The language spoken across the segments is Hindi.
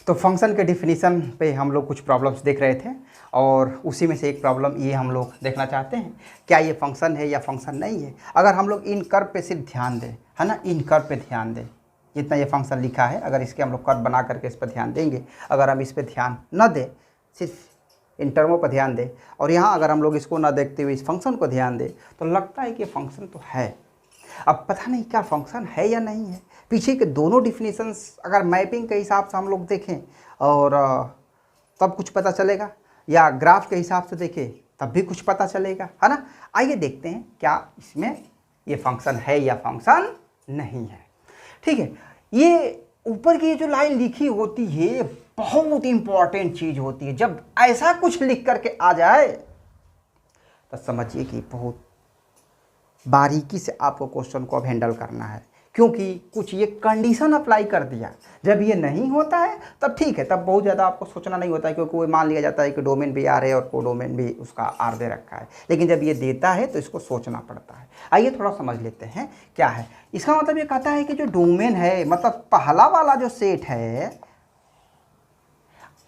तो फंक्शन के डिफिनीशन पे हम लोग कुछ प्रॉब्लम्स देख रहे थे और उसी में से एक प्रॉब्लम ये हम लोग देखना चाहते हैं, क्या ये फंक्शन है या फंक्शन नहीं है। अगर हम लोग इन कर्व पे सिर्फ ध्यान दें, है ना, इन कर्व पे ध्यान दें, जितना ये फंक्शन लिखा है अगर इसके हम लोग कर्व बना करके इस पर ध्यान देंगे, अगर हम इस पर ध्यान न दें, सिर्फ इन टर्मों पर ध्यान दें और यहाँ अगर हम लोग इसको ना देखते हुए इस फंक्शन को ध्यान दें, तो लगता है कि फंक्शन तो है। अब पता नहीं क्या फंक्शन है या नहीं है। पीछे के दोनों डिफिनीशंस अगर मैपिंग के हिसाब से हम लोग देखें और तब कुछ पता चलेगा, या ग्राफ के हिसाब से देखें तब भी कुछ पता चलेगा, है ना। आइए देखते हैं क्या इसमें ये फंक्शन है या फंक्शन नहीं है। ठीक है, ये ऊपर की जो लाइन लिखी होती है बहुत इंपॉर्टेंट चीज़ होती है। जब ऐसा कुछ लिख करके आ जाए तो समझिए कि बहुत बारीकी से आपको क्वेश्चन को अब हैंडल करना है, क्योंकि कुछ ये कंडीशन अप्लाई कर दिया। जब ये नहीं होता है तब ठीक है, तब बहुत ज़्यादा आपको सोचना नहीं होता है, क्योंकि वो मान लिया जाता है कि डोमेन भी आर है और कोडोमेन भी उसका आर दे रखा है। लेकिन जब ये देता है तो इसको सोचना पड़ता है। आइए थोड़ा समझ लेते हैं क्या है इसका मतलब। ये कहता है कि जो डोमेन है मतलब पहला वाला जो सेट है,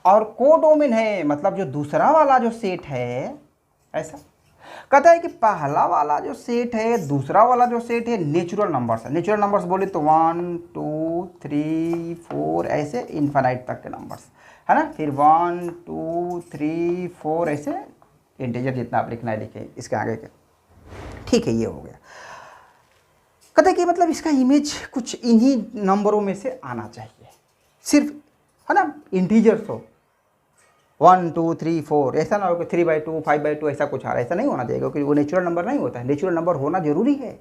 और कोडोमेन है मतलब जो दूसरा वाला जो सेट है, ऐसा कहता है कि पहला वाला जो सेट है, दूसरा वाला जो सेट है नेचुरल नंबर्स है। नेचुरल नंबर्स बोले तो 1 2 3 4 ऐसे इन्फिनाइट तक के नंबर्स, है ना। फिर 1 2 3 4 ऐसे इंटीजर जितना आप लिखना है लिखे इसके आगे के। ठीक है, ये हो गया। कहता है कि मतलब इसका इमेज कुछ इन्हीं नंबरों में से आना चाहिए, सिर्फ, है ना, इंटीजर्स हो 1 2 3 4, ऐसा ना हो कि 3/2 5/2 ऐसा कुछ आ रहा है, ऐसा नहीं होना चाहिए, क्योंकि वो नेचुरल नंबर नहीं होता है। नेचुरल नंबर होना जरूरी है,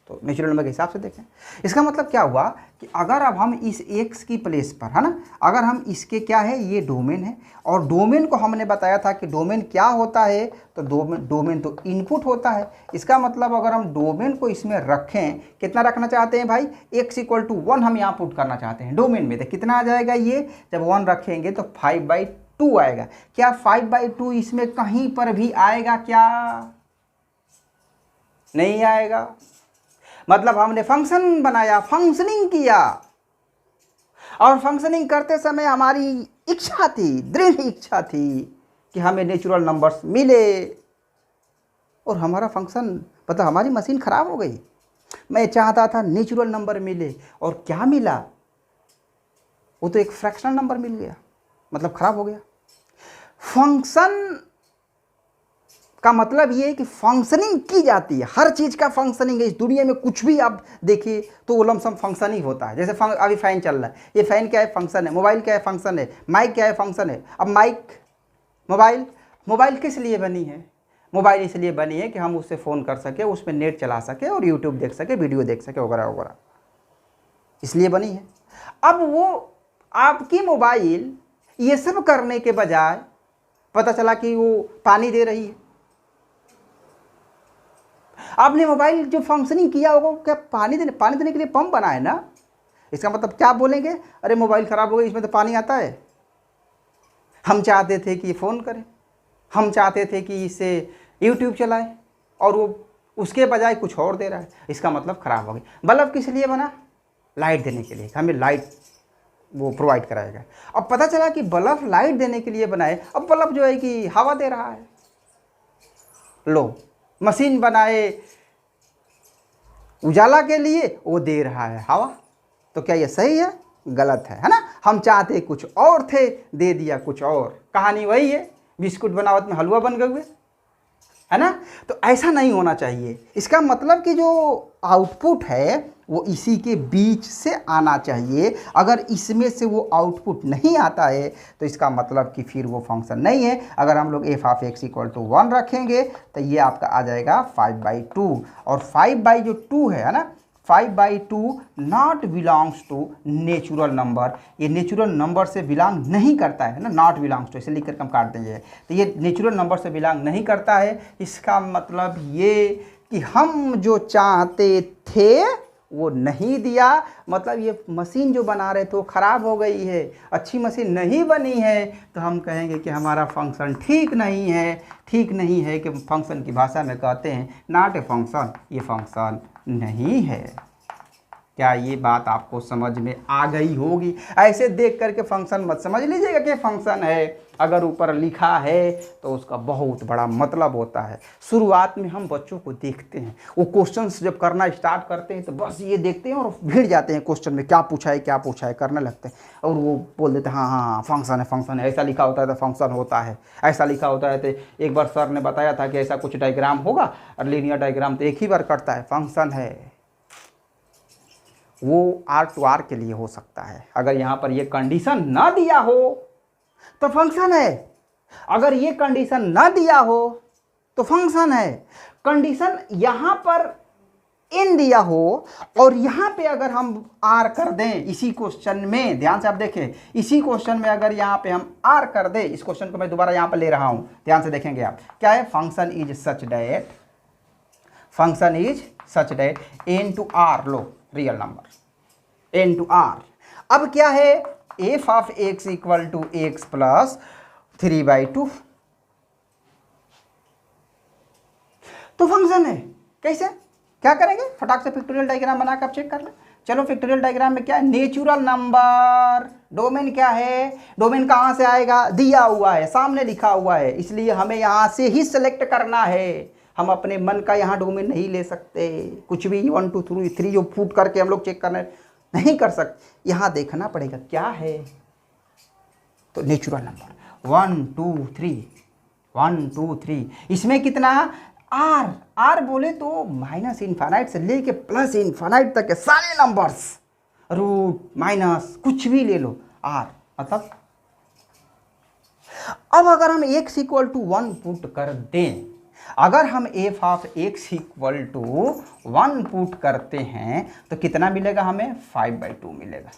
तो नेचुरल नंबर के हिसाब से देखें। इसका मतलब क्या हुआ कि अगर अब हम इस x की प्लेस पर, है ना, अगर हम इसके क्या है, ये डोमेन है, और डोमेन को हमने बताया था कि डोमेन क्या होता है, तो डोमेन तो इनपुट होता है। इसका मतलब अगर हम डोमेन को इसमें रखें, कितना रखना चाहते हैं भाई, x = 1 हम यहाँ पुट करना चाहते हैं डोमेन में, तो कितना आ जाएगा ये, जब 1 रखेंगे तो 5/2 आएगा। क्या 5/2 इसमें कहीं पर भी आएगा क्या? नहीं आएगा। मतलब हमने फंक्शन बनाया, फंक्शनिंग किया, और फंक्शनिंग करते समय हमारी इच्छा थी, दृढ़ इच्छा थी कि हमें नेचुरल नंबर्स मिले, और हमारा फंक्शन मतलब हमारी मशीन खराब हो गई। मैं चाहता था नेचुरल नंबर मिले, और क्या मिला, वो तो एक फ्रैक्शनल नंबर मिल गया, मतलब खराब हो गया। फंक्शन का मतलब ये है कि फंक्शनिंग की जाती है, हर चीज़ का फंक्शनिंग है। इस दुनिया में कुछ भी आप देखिए तो वो लमसम फंक्शन ही होता है। जैसे अभी फ़ैन चल रहा है, ये फ़ैन क्या है, फंक्शन है। मोबाइल क्या है, फंक्शन है। माइक क्या है, फंक्शन है। अब माइक, मोबाइल किस लिए बनी है? मोबाइल इसलिए बनी है कि हम उससे फ़ोन कर सके, उसमें नेट चला सके और यूट्यूब देख सके, वीडियो देख सके वगैरह वगैरह, इसलिए बनी है। अब वो आपकी मोबाइल ये सब करने के बजाय पता चला कि वो पानी दे रही है। आपने मोबाइल जो फंक्शनिंग किया होगा, क्या पानी देने के लिए पंप बना है ना। इसका मतलब क्या बोलेंगे, अरे मोबाइल ख़राब हो गई, इसमें तो पानी आता है। हम चाहते थे कि ये फ़ोन करे, हम चाहते थे कि इससे यूट्यूब चलाए, और वो उसके बजाय कुछ और दे रहा है। इसका मतलब ख़राब हो गई। बल्ब किस लिए बना? लाइट देने के लिए, हमें लाइट वो प्रोवाइड कराएगा। अब पता चला कि बल्ब लाइट देने के लिए बनाए, अब बल्ब जो है कि हवा दे रहा है। लो, मशीन बनाए उजाला के लिए, वो दे रहा है हवा। तो क्या ये सही है? गलत है ना। हम चाहते कुछ और थे, दे दिया कुछ और। कहानी वही है, बिस्कुट बनावत में हलवा बन गए, है ना। तो ऐसा नहीं होना चाहिए। इसका मतलब कि जो आउटपुट है वो इसी के बीच से आना चाहिए। अगर इसमें से वो आउटपुट नहीं आता है तो इसका मतलब कि फिर वो फंक्शन नहीं है। अगर हम लोग f(x) = 1 रखेंगे तो ये आपका आ जाएगा 5/2, और 5/2 है ना, 5/2 not belongs to natural number. ये नेचुरल नंबर से बिलोंग नहीं करता है ना, नॉट बिलोंग्स टू, इसे लिख कर हम काट देंगे। तो ये नेचुरल नंबर से बिलोंग नहीं करता है। इसका मतलब ये कि हम जो चाहते थे वो नहीं दिया। मतलब ये मशीन जो बना रहे थे वो ख़राब हो गई है, अच्छी मशीन नहीं बनी है, तो हम कहेंगे कि हमारा फंक्शन ठीक नहीं है। ठीक नहीं है कि फंक्शन की भाषा में कहते हैं नॉट ए फंक्शन, ये फंक्शन नहीं है। क्या ये बात आपको समझ में आ गई होगी? ऐसे देख करके फंक्शन मत समझ लीजिएगा कि फंक्शन है, अगर ऊपर लिखा है तो उसका बहुत बड़ा मतलब होता है। शुरुआत में हम बच्चों को देखते हैं, वो क्वेश्चंस जब करना स्टार्ट करते हैं तो बस ये देखते हैं और भिड़ जाते हैं क्वेश्चन में, क्या पूछा है क्या पूछा है करने लगते हैं और वो बोल देते हैं हाँ हाँ फंक्शन है, ऐसा लिखा होता है तो फंक्शन होता है, ऐसा लिखा होता है तो एक बार सर ने बताया था कि ऐसा कुछ डायग्राम होगा और लीनियर डायग्राम तो एक ही बार करता है, फंक्शन है। वो आर टू आर के लिए हो सकता है, अगर यहाँ पर ये कंडीशन ना दिया हो तो फंक्शन है, अगर ये कंडीशन ना दिया हो तो फंक्शन है। कंडीशन यहाँ पर इन दिया हो और यहाँ पे अगर हम आर कर दें, इसी क्वेश्चन में ध्यान से आप देखें, इसी क्वेश्चन में अगर यहाँ पे हम आर कर दें, इस क्वेश्चन को मैं दोबारा यहाँ पर ले रहा हूँ, ध्यान से देखेंगे आप, क्या है, function is such that N to R, लो real number N to R. अब क्या है, F of X equal to X plus 3/2, तो फंक्शन है। कैसे, क्या करेंगे, फटाक से पिक्टोरियल डायग्राम बनाकर आप चेक कर लें। चलो पिक्टोरियल डायग्राम में क्या है, नेचुरल नंबर, डोमेन क्या है, डोमेन कहाँ से आएगा, दिया हुआ है, सामने लिखा हुआ है, इसलिए हमें यहाँ से ही सेलेक्ट करना है। हम अपने मन का यहाँ डोमेन नहीं ले सकते, कुछ भी 1 2 3 जो फुट करके हम लोग चेक करने नहीं कर सकते, यहाँ देखना पड़ेगा क्या है। तो नेचुरल नंबर 1 2 3, इसमें कितना, आर बोले तो माइनस इन्फानाइट से लेके प्लस इन्फानाइट तक के सारे नंबर्स, रूट माइनस कुछ भी ले लो, आर मतलब। अब अगर हम x इक्वल टू 1 पुट कर दें, अगर हम F of x equal to 1 put करते हैं तो कितना मिलेगा हमें, 5/2 मिलेगा,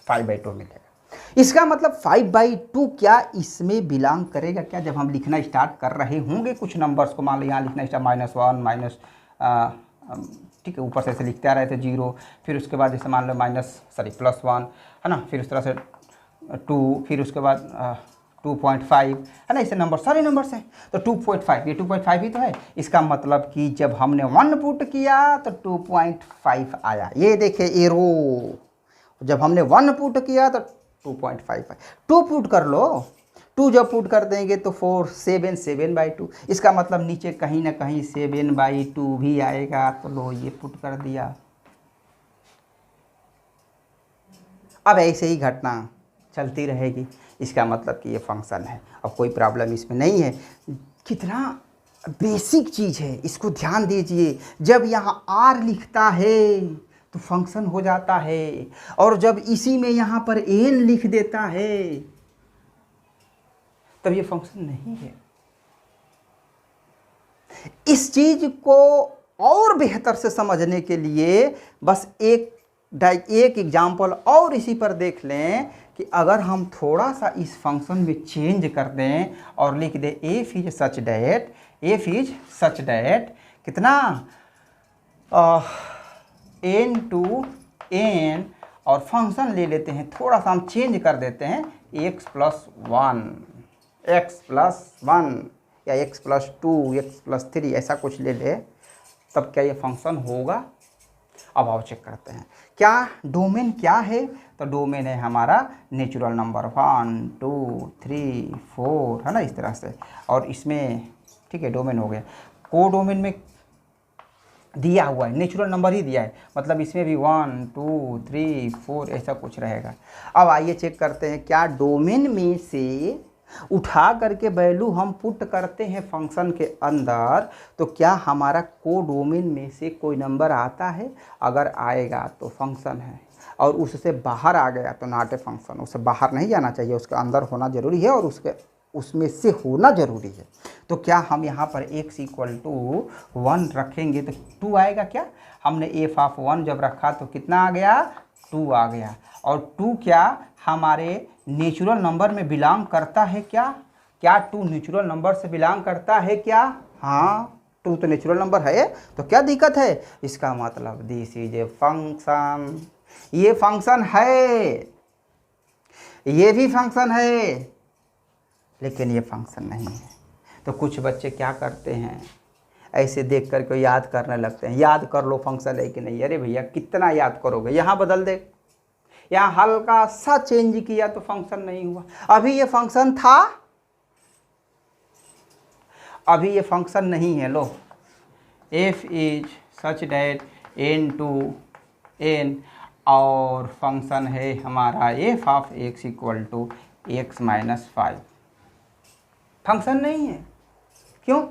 5/2 मिलेगा। इसका मतलब 5/2 क्या इसमें बिलोंग करेगा क्या, जब हम लिखना स्टार्ट कर रहे होंगे कुछ नंबर्स को, मान लो यहाँ लिखना स्टार्ट -1 माइनस, ठीक है, ऊपर से ऐसे लिखते आ रहे थे 0, फिर उसके बाद जैसे मान लो +1 है ना, फिर उस तरह से 2, फिर उसके बाद 2.5 है ना, ऐसे नंबर सारे नंबर्स हैं। तो 2.5, ये 2.5 ही तो है। इसका मतलब कि जब हमने 1 पुट किया तो 2.5 आया, ये देखे एरो, जब हमने 1 पुट किया तो 2.5 आया। 2 पुट कर लो, 2 जब पुट कर देंगे तो 4 7/2, इसका मतलब नीचे कहीं ना कहीं 7/2 भी आएगा, तो लो ये पुट कर दिया। अब ऐसे ही घटना चलती रहेगी, इसका मतलब कि ये फंक्शन है, अब कोई प्रॉब्लम इसमें नहीं है। कितना बेसिक चीज़ है, इसको ध्यान दीजिए। जब यहाँ आर लिखता है तो फंक्शन हो जाता है, और जब इसी में यहाँ पर एन लिख देता है तब ये फंक्शन नहीं है। इस चीज को और बेहतर से समझने के लिए बस एक एग्जाम्पल और इसी पर देख लें कि अगर हम थोड़ा सा इस फंक्शन में चेंज कर दें और लिख दें एफ इज सच डेट कितना, n टू n, और फंक्शन ले लेते हैं थोड़ा सा हम चेंज कर देते हैं x+1 या x+2 x+3 ऐसा कुछ ले ले, तब क्या ये फंक्शन होगा। अब आओ चेक करते हैं क्या डोमेन क्या है, तो डोमेन है हमारा नेचुरल नंबर 1 2 3 4 है ना, इस तरह से, और इसमें ठीक है डोमेन हो गया। को डोमेन में दिया हुआ है, नेचुरल नंबर ही दिया है, मतलब इसमें भी 1 2 3 4 ऐसा कुछ रहेगा। अब आइए चेक करते हैं क्या डोमेन में से उठा करके वैल्यू हम पुट करते हैं फंक्शन के अंदर, तो क्या हमारा को डोमेन में से कोई नंबर आता है, अगर आएगा तो फंक्शन है, और उससे बाहर आ गया तो नॉट ए फंक्शन। उससे बाहर नहीं जाना चाहिए, उसके अंदर होना जरूरी है, और उसमें से होना जरूरी है। तो क्या हम यहाँ पर x = 1 रखेंगे तो 2 आएगा क्या, हमने एफ ऑफ 1 जब रखा तो कितना आ गया, 2 आ गया। और 2 क्या हमारे नेचुरल नंबर में बिलोंग करता है क्या, 2 नेचुरल नंबर से बिलोंग करता है क्या, हाँ 2 तो नेचुरल नंबर है, तो क्या दिक्कत है। इसका मतलब दिस इज ए फंक्शन, ये फंक्शन है, ये भी फंक्शन है, लेकिन ये फंक्शन नहीं है। तो कुछ बच्चे क्या करते हैं, ऐसे देख करके याद करने लगते हैं, याद कर लो फंक्शन है कि नहीं। अरे भैया कितना याद करोगे, यहाँ बदल दे, यहाँ हल्का सा चेंज किया तो फंक्शन नहीं हुआ। अभी ये फंक्शन था, अभी ये फंक्शन नहीं है। लो f is such that n to n और फंक्शन है हमारा f of x equal to x minus 5। Function नहीं है, क्यों?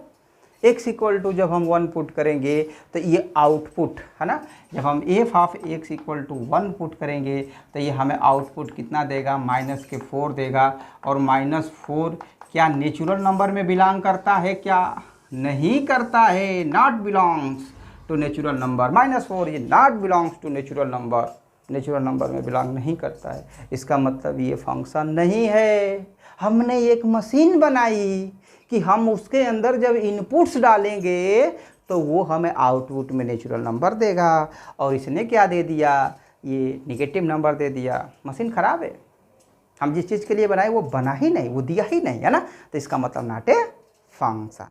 x इक्वल टू जब हम 1 पुट करेंगे तो ये आउटपुट है ना, जब हम f of x equal to 1 put करेंगे तो ये हमें आउटपुट कितना देगा, -4 देगा। और -4 क्या नेचुरल नंबर में बिलोंग करता है? क्या नहीं करता है, not belongs to natural number. -4 ये not belongs to natural number, natural number में बिलोंग नहीं करता है। इसका मतलब ये फंक्शन नहीं है। हमने एक मशीन बनाई कि हम उसके अंदर जब इनपुट्स डालेंगे तो वो हमें आउटपुट में नेचुरल नंबर देगा, और इसने क्या दे दिया, ये नेगेटिव नंबर दे दिया। मशीन ख़राब है, हम जिस चीज़ के लिए बनाए वो बना ही नहीं, वो दिया ही नहीं, है ना। तो इसका मतलब नॉट ए फंक्शन।